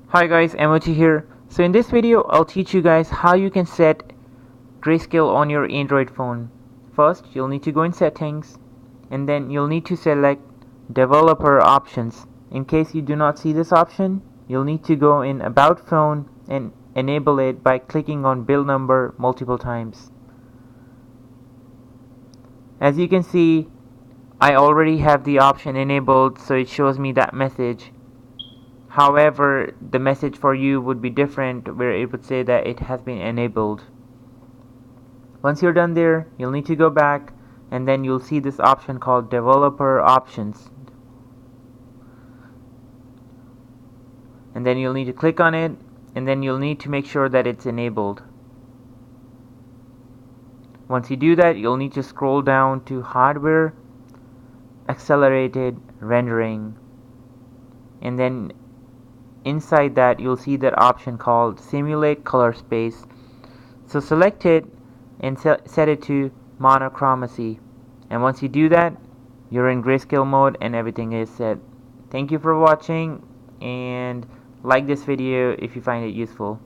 Hi guys, MOT here. So in this video, I'll teach you guys how you can set grayscale on your Android phone. First, you'll need to go in settings and then you'll need to select developer options. In case you do not see this option, you'll need to go in about phone and enable it by clicking on build number multiple times. As you can see, I already have the option enabled, so it shows me that message. However, the message for you would be different, where it would say that it has been enabled. Once you're done there, you'll need to go back and then you'll see this option called developer options. And then you'll need to click on it and then you'll need to make sure that it's enabled. Once you do that, you'll need to scroll down to hardware, accelerated rendering, and then inside that you'll see that option called simulate color space. So select it and set it to monochromacy, and once you do that, you're in grayscale mode and everything is set. Thank you for watching, and like this video if you find it useful.